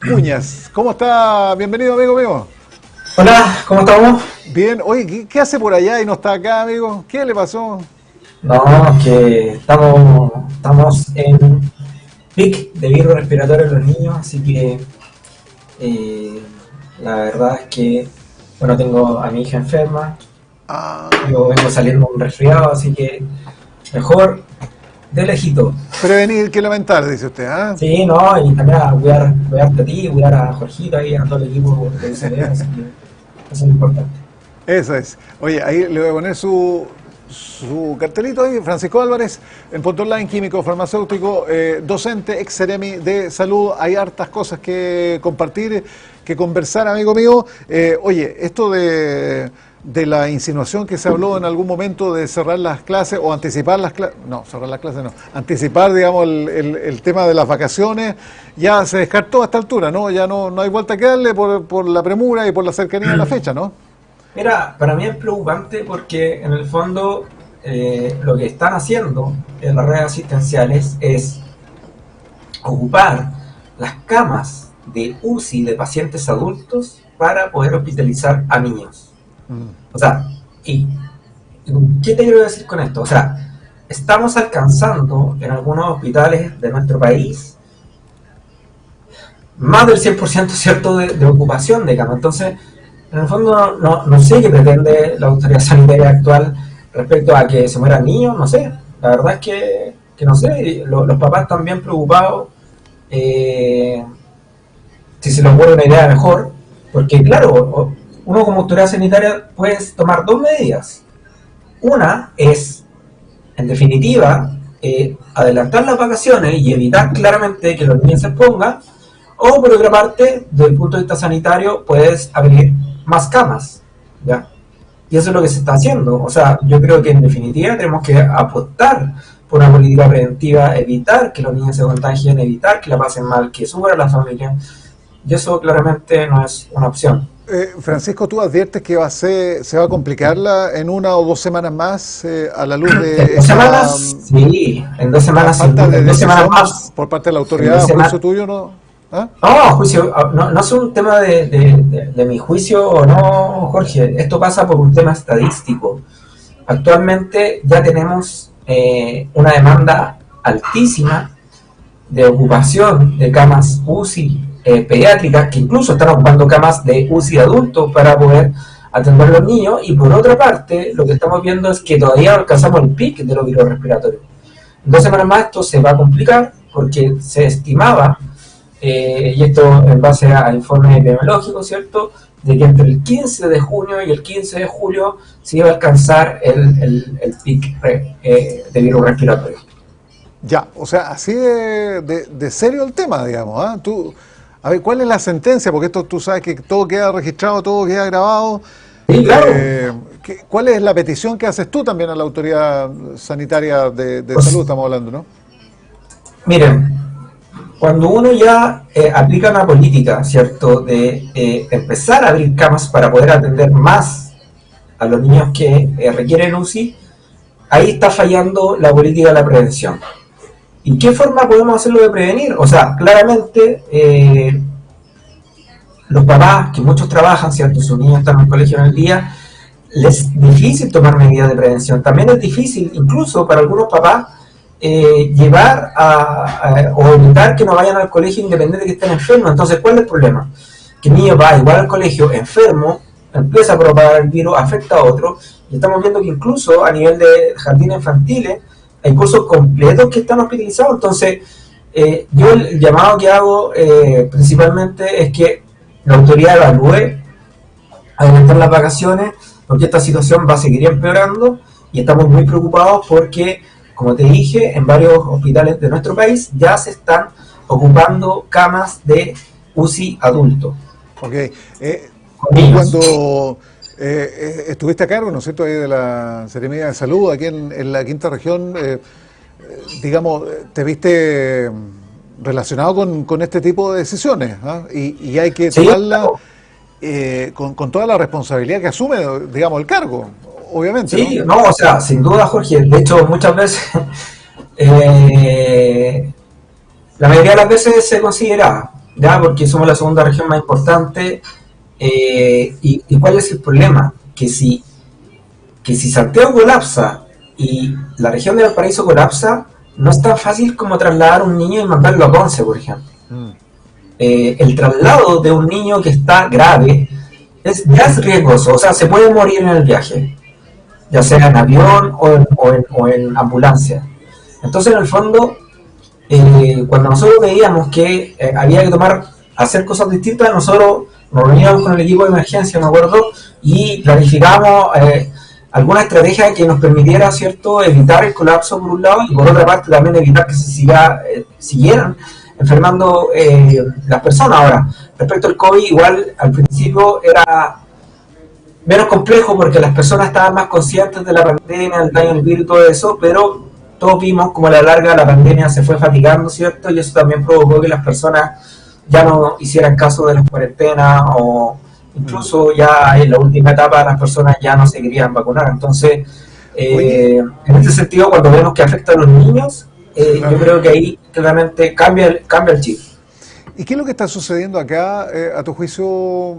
Cuñas. ¿Cómo está? Bienvenido, amigo mío. Hola, ¿cómo estamos? Bien. Oye, ¿qué hace por allá y no está acá, amigo? ¿Qué le pasó? No, que estamos en pic de virus respiratorio en los niños, así que eh, la verdad es que, bueno, tengo a mi hija enferma, Ah, yo vengo saliendo un resfriado, así que mejor de lejito. prevenir que lamentar, dice usted, ¿ah? Sí, no, y también a cuidarte a ti, cuidar a Jorgito y a todo el equipo de UCB, así que eso es importante. Eso es. Oye, ahí le voy a poner su cartelito ahí, Francisco Álvarez, en Punto Online, químico, farmacéutico, docente, ex Ceremi de salud. Hay hartas cosas que compartir, que conversar, amigo mío. Oye, esto de la insinuación que se habló en algún momento de cerrar las clases o anticipar las clases, no, cerrar las clases no, anticipar, digamos, el tema de las vacaciones, ya se descartó a esta altura, ¿no? Ya no hay vuelta que darle por la premura y por la cercanía de la fecha, ¿no? Mira, para mí es preocupante porque en el fondo lo que están haciendo en las redes asistenciales es ocupar las camas de UCI de pacientes adultos para poder hospitalizar a niños. Mm. O sea, ¿y qué te quiero decir con esto? O sea, estamos alcanzando en algunos hospitales de nuestro país más del 100%, ¿cierto?, de ocupación de cama. Entonces, en el fondo no sé qué pretende la autoridad sanitaria actual respecto a que se mueran niños, no sé. La verdad es que no sé, los papás están bien preocupados. eh, si se les ocurre una idea mejor, porque claro, uno como autoridad sanitaria puedes tomar dos medidas. Una es, en definitiva, adelantar las vacaciones y evitar claramente que los niños se expongan, o por otra parte, desde el punto de vista sanitario, puedes abrir más camas, ¿ya? Y eso es lo que se está haciendo. O sea, yo creo que en definitiva tenemos que apostar por una política preventiva, evitar que los niños se contagien, evitar que la pasen mal, que sufra la familia. Y eso claramente no es una opción. Francisco, ¿tú adviertes que se va a complicarla en 1 o 2 semanas más a la luz En de dos esta semanas, sí, en dos semanas, falta de en dos semanas decisión más. por parte de la En dos autoridad, a semanas. juicio tuyo, no? ¿Ah? No, juicio, no es un tema de mi juicio o no, Jorge. Esto pasa por un tema estadístico. Actualmente ya tenemos una demanda altísima de ocupación de camas UCI pediátricas, que incluso están ocupando camas de UCI adultos para poder atender a los niños. Y por otra parte, lo que estamos viendo es que todavía no alcanzamos el pic de los virus respiratorios. En 2 semanas más esto se va a complicar porque se estimaba, y esto en base a informes epidemiológicos, ¿cierto?, de que entre el 15 de junio y el 15 de julio se iba a alcanzar el pic de virus respiratorio. Ya, o sea, así de serio el tema, digamos, ¿ah? A ver, ¿cuál es la sentencia? Porque esto tú sabes que todo queda registrado, todo queda grabado. Sí, claro. ¿Cuál es la petición que haces tú también a la autoridad sanitaria de Pues, salud, estamos hablando, ¿no? miren, cuando uno ya aplica una política, ¿cierto?, de empezar a abrir camas para poder atender más a los niños que requieren UCI, ahí está fallando la política de la prevención. ¿Y qué forma podemos hacerlo de prevenir? O sea, claramente los papás, que muchos trabajan, ¿cierto?, sus niños están en el colegio en el día, les es difícil tomar medidas de prevención. También es difícil, incluso para algunos papás, llevar o evitar que no vayan al colegio independiente de que estén enfermos. Entonces, ¿cuál es el problema? Que el niño va igual al colegio enfermo, empieza a propagar el virus, afecta a otros, y estamos viendo que incluso a nivel de jardines infantiles hay cursos completos que están hospitalizados. Entonces, yo el llamado que hago principalmente es que la autoridad evalúe adelantar las vacaciones, porque esta situación va a seguir empeorando y estamos muy preocupados porque, como te dije, en varios hospitales de nuestro país ya se están ocupando camas de UCI adulto. Ok. Con Tú niños. cuando estuviste a cargo, ¿no es cierto?, ahí de la Seremía de Salud, aquí en la quinta región, digamos, te viste relacionado con este tipo de decisiones, ¿ah? Y hay que Sí, tomarla claro. con toda la responsabilidad que asume, digamos, el cargo, obviamente, ¿no? Sí, no, o sea, sin duda, Jorge. De hecho, muchas veces, eh, la mayoría de las veces se considera, ¿ya? Porque somos la segunda región más importante. ¿Y cuál es el problema? Que si Santiago colapsa y la región de Valparaíso colapsa, no es tan fácil como trasladar a un niño y mandarlo a Conce, por ejemplo. El traslado de un niño que está grave ya es riesgoso, o sea, se puede morir en el viaje, ya sea en avión o en ambulancia. Entonces, en el fondo, cuando nosotros veíamos que había que hacer cosas distintas, nosotros nos reuníamos con el equipo de emergencia, me acuerdo, y planificábamos alguna estrategia que nos permitiera, ¿cierto?, evitar el colapso por un lado y por otra parte también evitar que siguieran enfermando las personas. Ahora, respecto al COVID, igual al principio era menos complejo porque las personas estaban más conscientes de la pandemia, del daño del virus y todo eso, pero todos vimos como a la larga la pandemia se fue fatigando, ¿cierto? Y eso también provocó que las personas ya no hicieran caso de las cuarentenas o incluso ya en la última etapa las personas ya no se querían vacunar. Entonces, en este sentido, cuando vemos que afecta a los niños, yo creo que ahí claramente cambia el chip. ¿Y qué es lo que está sucediendo acá, a tu juicio,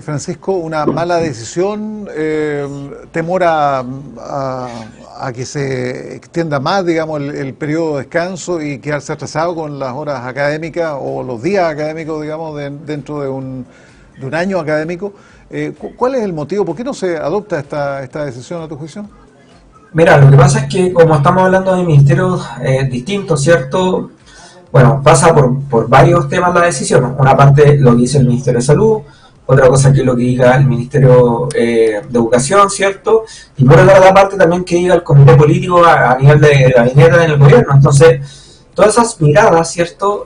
Francisco? ¿Una mala decisión? ¿Temor a que se extienda más, digamos, el periodo de descanso y quedarse atrasado con las horas académicas o los días académicos, digamos, dentro de un año académico? ¿Cuál es el motivo? ¿Por qué no se adopta esta decisión, a tu juicio? Mira, lo que pasa es que como estamos hablando de ministerios distintos, ¿cierto? Bueno, pasa por varios temas la decisión. Una parte lo que dice el Ministerio de Salud, otra cosa que es lo que diga el Ministerio de Educación, ¿cierto? Y por otra parte también que diga el comité político a nivel de gabinete en el gobierno. Entonces, todas esas miradas, ¿cierto?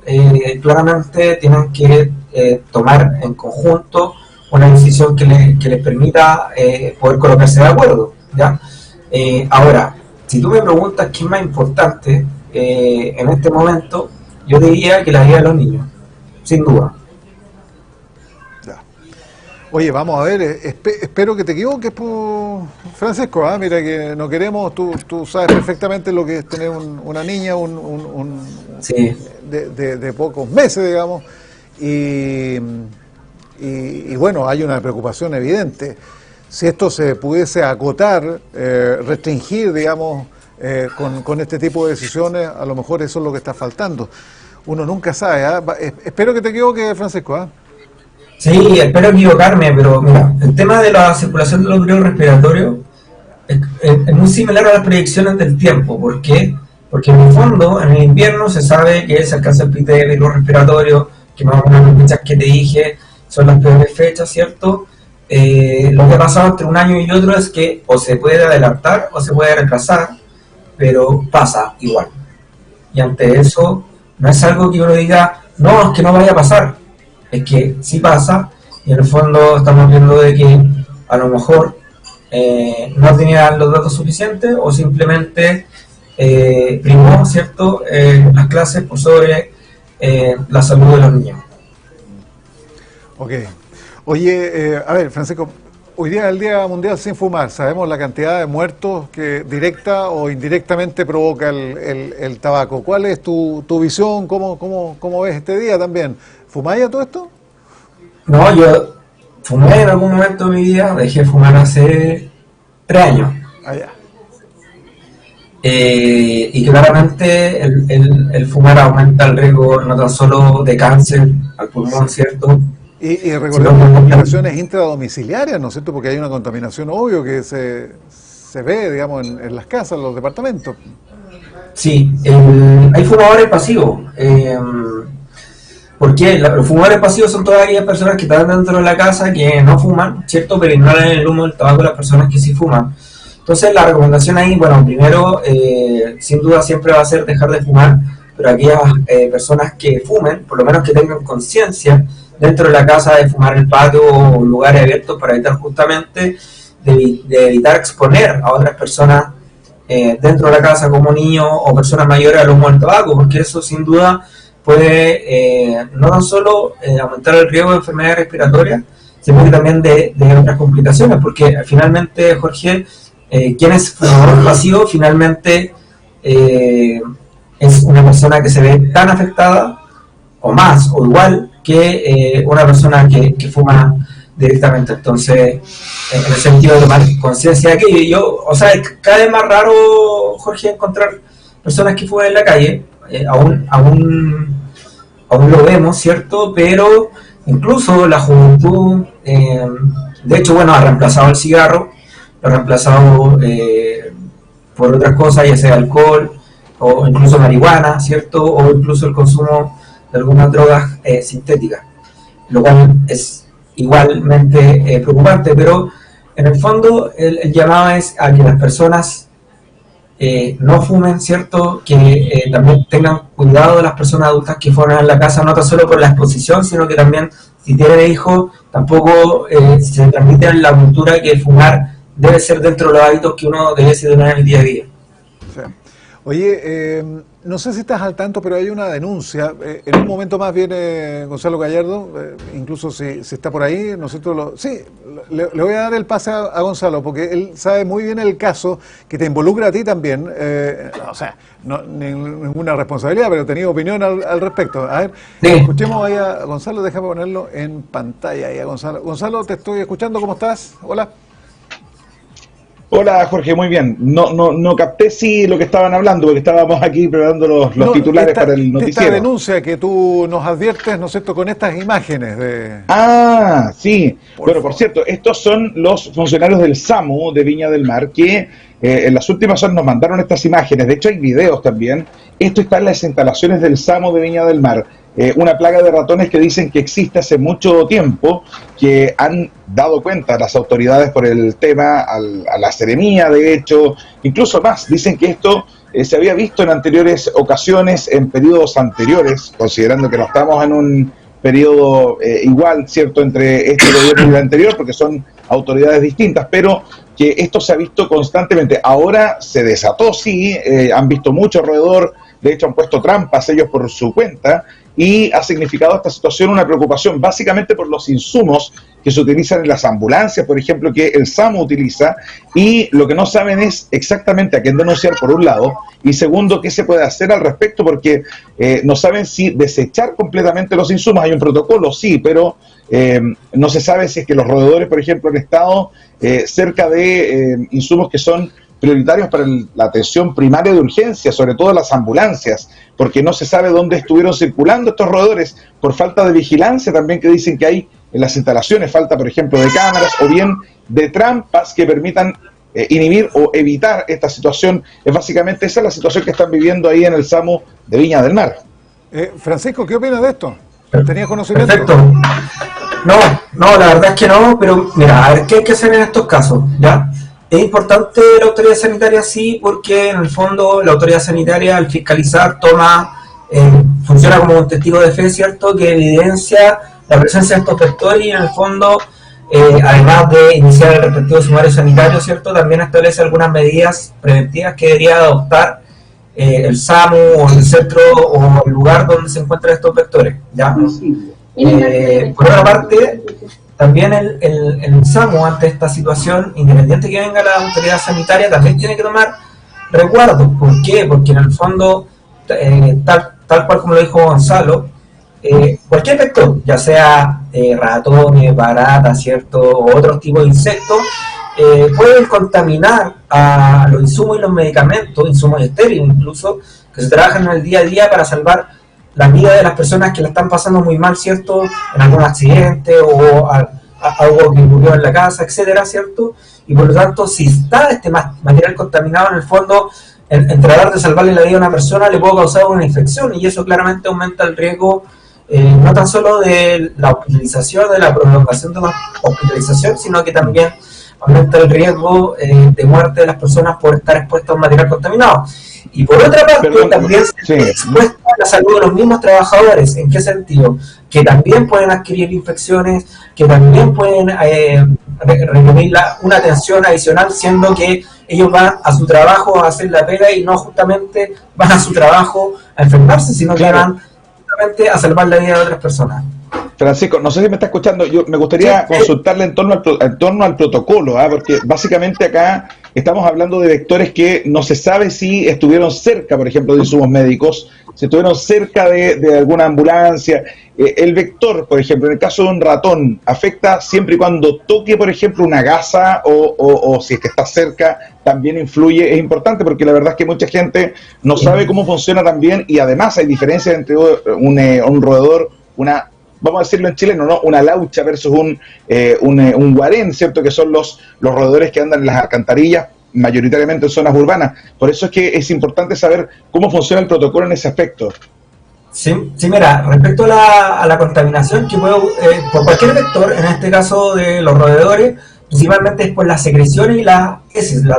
Claramente tienen que tomar en conjunto una decisión que les permita poder colocarse de acuerdo, ¿ya? Ahora, si tú me preguntas qué es más importante en este momento, yo diría que la vida de los niños, sin duda. Ya. Oye, vamos a ver, espero que te equivoques, Francisco, mira que no queremos, tú sabes perfectamente lo que es tener una niña sí. de pocos meses, digamos, y bueno, hay una preocupación evidente. Si esto se pudiese acotar, restringir, digamos, con este tipo de decisiones, a lo mejor eso es lo que está faltando. Uno nunca sabe. Espero que te equivoques, Francisco. Sí, espero equivocarme, pero mira, el tema de la circulación de los virus respiratorios es muy similar a las predicciones del tiempo. ¿Por qué? Porque en el fondo, en el invierno se sabe que se alcanza el pico de virus respiratorio, que más o menos las fechas que te dije son las peores fechas, ¿cierto? Lo que ha pasado entre un año y otro es que o se puede adelantar o se puede retrasar, pero pasa igual. Y ante eso, no es algo que uno diga, no, es que no vaya a pasar. Es que sí pasa, y en el fondo estamos viendo de que a lo mejor no tenían los datos suficientes o simplemente primó, ¿cierto?, las clases por sobre la salud de los niños. Ok. Oye, a ver, Francisco, hoy día es el Día Mundial Sin Fumar. Sabemos la cantidad de muertos que directa o indirectamente provoca el tabaco. ¿Cuál es tu visión? ¿Cómo ves este día también? ¿Fumáis a todo esto? No, yo fumé en algún momento de mi vida, dejé de fumar hace 3 años. Ya. Y claramente el fumar aumenta el riesgo no tan solo de cáncer al pulmón, ¿cierto? Y recordemos las contaminaciones intradomiciliarias, ¿no es cierto? Porque hay una contaminación obvio que se ve, digamos, en las casas, en los departamentos. Sí, hay fumadores pasivos. ¿Por qué? Los fumadores pasivos son todas aquellas personas que están dentro de la casa que no fuman, ¿cierto? Pero ignoran el humo del tabaco de las personas que sí fuman. Entonces la recomendación ahí, bueno, primero, sin duda siempre va a ser dejar de fumar, pero aquellas personas que fumen, por lo menos que tengan conciencia dentro de la casa de fumar en el patio o lugares abiertos para evitar justamente de evitar exponer a otras personas dentro de la casa como niños o personas mayores al humo del tabaco, porque eso sin duda puede no tan solo aumentar el riesgo de enfermedades respiratorias, sino que también de otras complicaciones, porque finalmente, Jorge, quien es fumador pasivo finalmente es una persona que se ve tan afectada o más o igual que una persona que fuma directamente. Entonces, en el sentido de tomar conciencia de aquello, o sea, es cada vez más raro, Jorge, encontrar personas que fuman en la calle. Aún lo vemos, ¿cierto? Pero incluso la juventud, de hecho, bueno, ha reemplazado el cigarro, lo ha reemplazado por otras cosas, ya sea alcohol o incluso marihuana, ¿cierto? O incluso el consumo de algunas drogas sintéticas, lo cual es igualmente preocupante, pero en el fondo el llamado es a que las personas no fumen, ¿cierto? Que también tengan cuidado de las personas adultas que fuman en la casa, no tan solo por la exposición, sino que también, si tienen hijos, tampoco se transmite en la cultura que el fumar debe ser dentro de los hábitos que uno debe tener en el día a día. Sí. Oye, no sé si estás al tanto, pero hay una denuncia. En un momento más viene Gonzalo Gallardo, incluso si está por ahí, nosotros sí, le voy a dar el pase a Gonzalo, porque él sabe muy bien el caso que te involucra a ti también. O sea, no, ninguna responsabilidad, pero tenía opinión al respecto. A ver, sí. Escuchemos ahí a Gonzalo, déjame ponerlo en pantalla ahí a Gonzalo. Gonzalo, te estoy escuchando, ¿cómo estás? Hola. Hola Jorge, muy bien. No capté lo que estaban hablando, porque estábamos aquí preparando los titulares para el noticiero. Esta denuncia que tú nos adviertes, ¿no es cierto?, con estas imágenes de... Ah, sí. Por cierto, estos son los funcionarios del SAMU de Viña del Mar que en las últimas horas nos mandaron estas imágenes. De hecho hay videos también. Esto está en las instalaciones del SAMU de Viña del Mar. Una plaga de ratones que dicen que existe hace mucho tiempo, que han dado cuenta a las autoridades por el tema, a la Seremía, de hecho, incluso más, dicen que esto se había visto en anteriores ocasiones, en periodos anteriores, considerando que no estamos en un periodo igual, ¿cierto?, entre este gobierno y el anterior, porque son autoridades distintas, pero que esto se ha visto constantemente. Ahora se desató, sí, han visto mucho alrededor, de hecho han puesto trampas ellos por su cuenta, y ha significado esta situación una preocupación básicamente por los insumos que se utilizan en las ambulancias, por ejemplo, que el SAMU utiliza, y lo que no saben es exactamente a quién denunciar por un lado, y segundo, qué se puede hacer al respecto, porque no saben si desechar completamente los insumos. Hay un protocolo, sí, pero no se sabe si es que los roedores, por ejemplo, han estado cerca de insumos que son prioritarios para la atención primaria de urgencia, sobre todo las ambulancias, porque no se sabe dónde estuvieron circulando estos roedores, por falta de vigilancia también que dicen que hay en las instalaciones, falta por ejemplo de cámaras o bien de trampas que permitan inhibir o evitar esta situación. Es básicamente esa es la situación que están viviendo ahí en el SAMU de Viña del Mar. Francisco, ¿qué opinas de esto? ¿Tenías conocimiento? Perfecto. No, la verdad es que no, pero mira, a ver, ¿qué hay que hacer en estos casos? ¿Ya? Es importante la autoridad sanitaria, sí, porque en el fondo la autoridad sanitaria al fiscalizar funciona como un testigo de fe, ¿cierto?, que evidencia la presencia de estos vectores y en el fondo, además de iniciar el respectivo sumario sanitario, ¿cierto?, también establece algunas medidas preventivas que debería adoptar el SAMU o el centro o el lugar donde se encuentran estos vectores, ¿ya? Por otra parte, también el SAMU, ante esta situación, independiente que venga la autoridad sanitaria, también tiene que tomar resguardo. ¿Por qué? Porque en el fondo, tal cual como lo dijo Gonzalo, cualquier vector, ya sea ratones, baratas, ¿cierto?, o otros tipos de insectos, pueden contaminar a los insumos y los medicamentos, insumos estériles incluso, que se trabajan en el día a día para salvar la vida de las personas que la están pasando muy mal, ¿cierto?, en algún accidente o algo que ocurrió en la casa, etcétera, ¿cierto? Y por lo tanto, si está este material contaminado, en el fondo, en tratar de salvarle la vida a una persona, le puede causar una infección, y eso claramente aumenta el riesgo, no tan solo de la hospitalización, de la prolongación de la hospitalización, sino que también aumenta el riesgo de muerte de las personas por estar expuestas a un material contaminado. Y por otra parte, también se expuesta la salud de los mismos trabajadores. ¿En qué sentido? Que también pueden adquirir infecciones, que también pueden requerir una atención adicional, siendo que ellos van a su trabajo a hacer la pega y no justamente van a su trabajo a enfermarse, sino que van justamente a salvar la vida de otras personas. Francisco, no sé si me está escuchando, yo me gustaría consultarle en torno al protocolo, porque básicamente acá estamos hablando de vectores que no se sabe si estuvieron cerca, por ejemplo, de insumos médicos, si estuvieron cerca de alguna ambulancia. El vector, por ejemplo, en el caso de un ratón, afecta siempre y cuando toque, por ejemplo, una gasa o si es que está cerca, también influye. Es importante porque la verdad es que mucha gente no sabe cómo funciona también, y además hay diferencias entre un roedor, vamos a decirlo en chileno, ¿no? Una laucha versus un guarén, ¿cierto? Que son los roedores que andan en las alcantarillas, mayoritariamente en zonas urbanas. Por eso es que es importante saber cómo funciona el protocolo en ese aspecto. Sí, mira, respecto a la contaminación que puede, por cualquier vector, en este caso de los roedores, principalmente es por las secreciones y las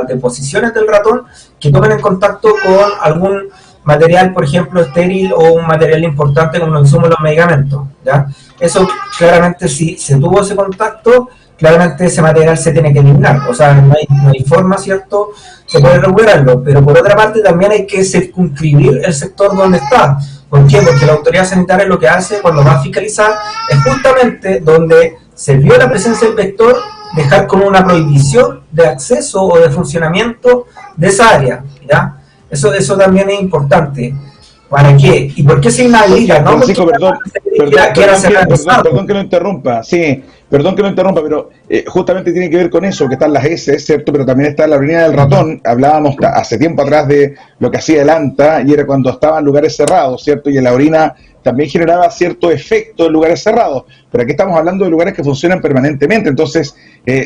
deposiciones del ratón que tomen en contacto con algún material, por ejemplo, estéril o un material importante como los insumos de los medicamentos, ¿ya? Eso claramente, si se tuvo ese contacto, claramente ese material se tiene que eliminar, o sea, no hay forma, ¿cierto?, de poder recuperarlo, pero por otra parte también hay que circunscribir el sector donde está. ¿Por qué? Porque la autoridad sanitaria lo que hace cuando va a fiscalizar es justamente donde se vio la presencia del vector, dejar como una prohibición de acceso o de funcionamiento de esa área, ¿ya? Eso también es importante. ¿Para qué? ¿Y por qué se inhabilita? ¿No? Francisco, perdón que lo interrumpa, sí, perdón que lo interrumpa, pero justamente tiene que ver con eso, que están las S, ¿cierto? Pero también está la orina del ratón. Hablábamos hace tiempo atrás de lo que hacía el ANTA, y era cuando estaba en lugares cerrados, ¿cierto? Y en la orina también generaba cierto efecto en lugares cerrados, pero aquí estamos hablando de lugares que funcionan permanentemente. Entonces,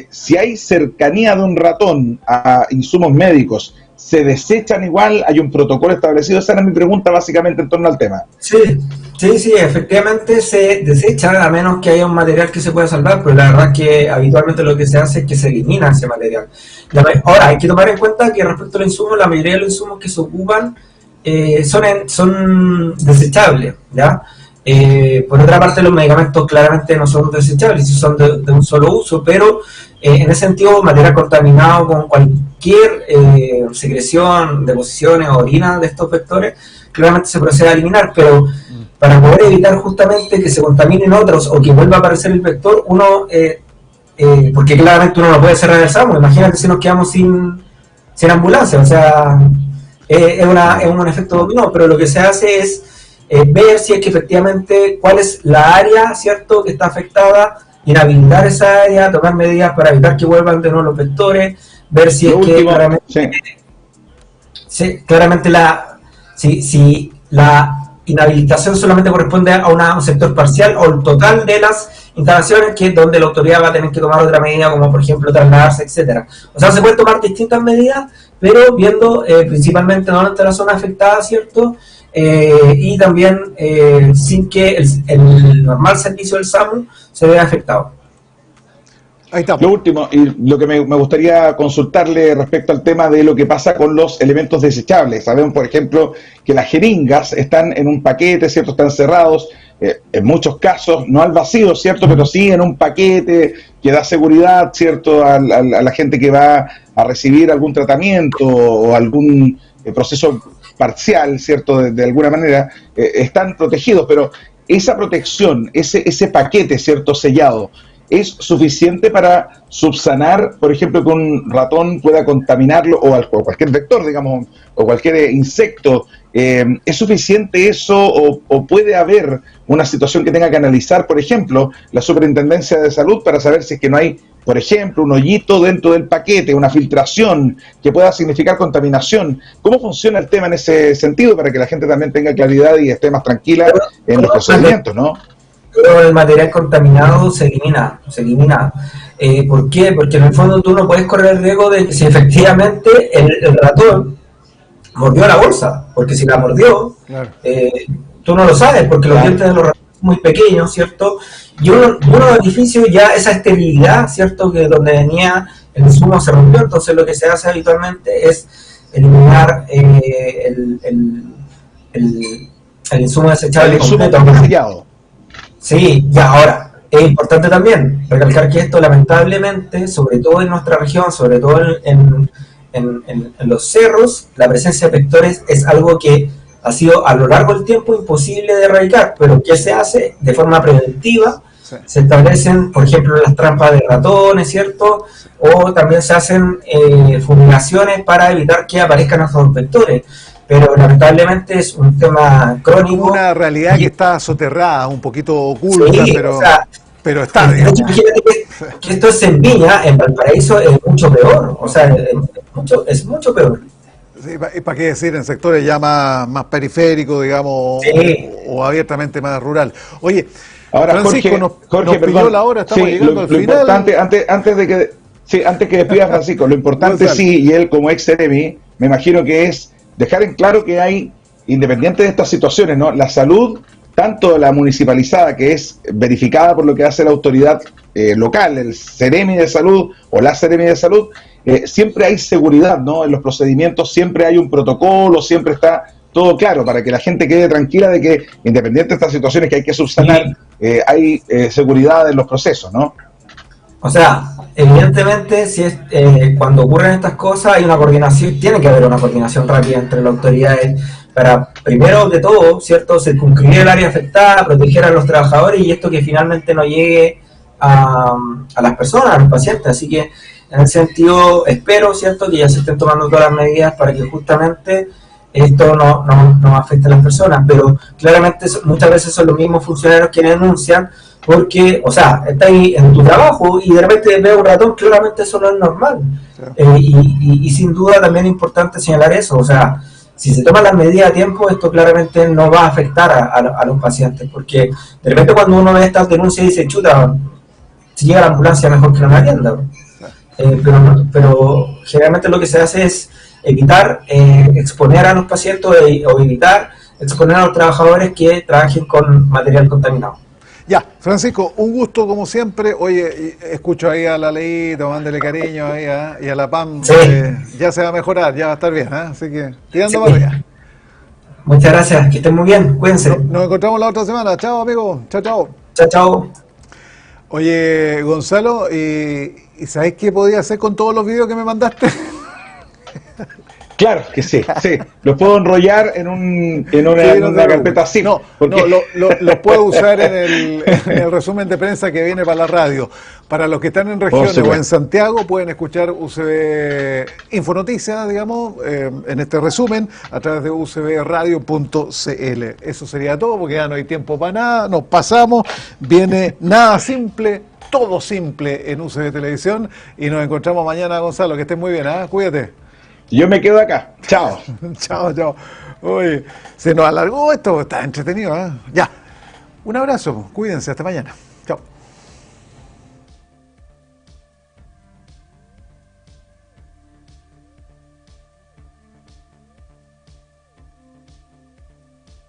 si hay cercanía de un ratón a insumos médicos, ¿se desechan igual? ¿Hay un protocolo establecido? Esa era mi pregunta básicamente en torno al tema. Sí, efectivamente se desecha, a menos que haya un material que se pueda salvar, pero la verdad es que habitualmente lo que se hace es que se elimina ese material. Ahora, hay que tomar en cuenta que respecto a los insumos, la mayoría de los insumos que se ocupan son desechables, ¿ya? Por otra parte, los medicamentos claramente no son desechables, son de un solo uso, pero en ese sentido, material contaminado con cualquier secreción, deposiciones o orina de estos vectores, claramente se procede a eliminar, pero para poder evitar justamente que se contaminen otros o que vuelva a aparecer el vector, porque claramente uno no puede cerrar el SAMU, imagínate si nos quedamos sin ambulancia, o sea, es un efecto dominó, pero lo que se hace es ver si es que efectivamente cuál es la área, ¿cierto?, que está afectada, inhabilitar esa área, tomar medidas para evitar que vuelvan de nuevo los vectores, ver si es que claramente si la inhabilitación solamente corresponde a un sector parcial o el total de las instalaciones, que es donde la autoridad va a tener que tomar otra medida, como por ejemplo trasladarse, etcétera. O sea, se pueden tomar distintas medidas, pero viendo principalmente dónde está la zona afectada, ¿cierto?, y también sin que el normal servicio del SAMU se vea afectado. Ahí está. Lo último, y lo que me gustaría consultarle respecto al tema de lo que pasa con los elementos desechables. Sabemos, por ejemplo, que las jeringas están en un paquete, ¿cierto? Están cerrados, en muchos casos, no al vacío, ¿cierto? Pero sí en un paquete que da seguridad, ¿cierto? A la gente que va a recibir algún tratamiento o algún proceso parcial, ¿cierto? De alguna manera, están protegidos, pero esa protección, ese paquete, ¿cierto?, sellado, ¿es suficiente para subsanar, por ejemplo, que un ratón pueda contaminarlo, o cualquier vector, digamos, o cualquier insecto? ¿Es suficiente eso, o puede haber una situación que tenga que analizar, por ejemplo, la Superintendencia de Salud para saber si es que no hay, por ejemplo, un hoyito dentro del paquete, una filtración que pueda significar contaminación? ¿Cómo funciona el tema en ese sentido para que la gente también tenga claridad y esté más tranquila en los procedimientos, ¿no? Pero el material contaminado se elimina. ¿Por qué? Porque en el fondo tú no puedes correr el riesgo de que si efectivamente el ratón mordió la bolsa, porque si la mordió, claro, tú no lo sabes, porque los dientes de los ratones son muy pequeños, ¿cierto? Y uno de los edificios ya esa esterilidad, ¿cierto?, que donde venía el insumo se rompió, entonces lo que se hace habitualmente es eliminar el insumo desechable completo. Sí, y ahora, es importante también recalcar que esto lamentablemente, sobre todo en nuestra región, sobre todo en los cerros, la presencia de vectores es algo que ha sido a lo largo del tiempo imposible de erradicar, pero que se hace de forma preventiva, Sí. se establecen, por ejemplo, las trampas de ratones, ¿cierto? O también se hacen fumigaciones para evitar que aparezcan estos vectores. Pero lamentablemente es un tema crónico. Una realidad que está soterrada, un poquito oculta, Sí, pero, o sea, pero está, de digamos. hecho, imagínate que esto es en Viña, en Valparaíso es mucho peor, o sea, es mucho peor. Sí, ¿para qué decir? En sectores ya más periféricos, digamos, Sí. o abiertamente más rural. Oye, Ahora, Francisco, Jorge, nos pilló perdón. la hora, estamos Sí, llegando al lo final. importante, antes de que antes que despida Francisco, lo importante Gonzalo. sí, y él como ex Ceremi, me imagino que es dejar en claro que hay, independiente de estas situaciones, ¿no? La salud, tanto la municipalizada, que es verificada por lo que hace la autoridad local, el Ceremi de Salud o la Ceremi de Salud, siempre hay seguridad, ¿no? En los procedimientos siempre hay un protocolo, siempre está todo claro para que la gente quede tranquila de que, independiente de estas situaciones que hay que subsanar, hay seguridad en los procesos, ¿no? O sea, evidentemente, si es, cuando ocurren estas cosas, hay una coordinación, tiene que haber una coordinación rápida entre las autoridades para, primero de todo, ¿cierto?, circunscribir el área afectada, proteger a los trabajadores y esto que finalmente no llegue a las personas, a los pacientes. Así que, en ese sentido, espero, ¿cierto?, que ya se estén tomando todas las medidas para que justamente esto no afecte a las personas, pero claramente muchas veces son los mismos funcionarios quienes denuncian, porque, o sea, estás ahí en tu trabajo y de repente ves un ratón, claramente eso no es normal. Y sin duda también es importante señalar eso, o sea, si se toman las medidas a tiempo, esto claramente no va a afectar a los pacientes, porque de repente cuando uno ve estas denuncias dice, chuta, si llega la ambulancia mejor que no me atienda. Pero generalmente lo que se hace es evitar exponer a los pacientes o evitar exponer a los trabajadores que trabajen con material contaminado. Ya, Francisco, un gusto como siempre. Oye, escucho ahí a la Leíta, mándele cariño ahí y a la PAM. Sí. Ya se va a mejorar, ya va a estar bien, ¿eh? Así que tirando Sí. para arriba. Muchas gracias, que estén muy bien, cuídense. Nos encontramos la otra semana. Chao, amigo. Chao, chao. Chao, chao. Oye, Gonzalo, ¿y sabés qué podía hacer con todos los videos que me mandaste? Claro que sí, sí. Los puedo enrollar en una carpeta zip. No, los puedo usar en el resumen de prensa que viene para la radio. Para los que están en regiones o en Santiago, pueden escuchar UCB Infonoticias, digamos, en este resumen, a través de ucbradio.cl. Eso sería todo, porque ya no hay tiempo para nada. Nos pasamos, viene nada simple, todo simple en UCB Televisión. Y nos encontramos mañana, Gonzalo. Que estés muy bien, ¿eh? Cuídate. Yo me quedo acá. Chao. Chao, chao. Oye, se nos alargó esto, está entretenido, ¿eh? Ya. Un abrazo, cuídense, hasta mañana. Chao.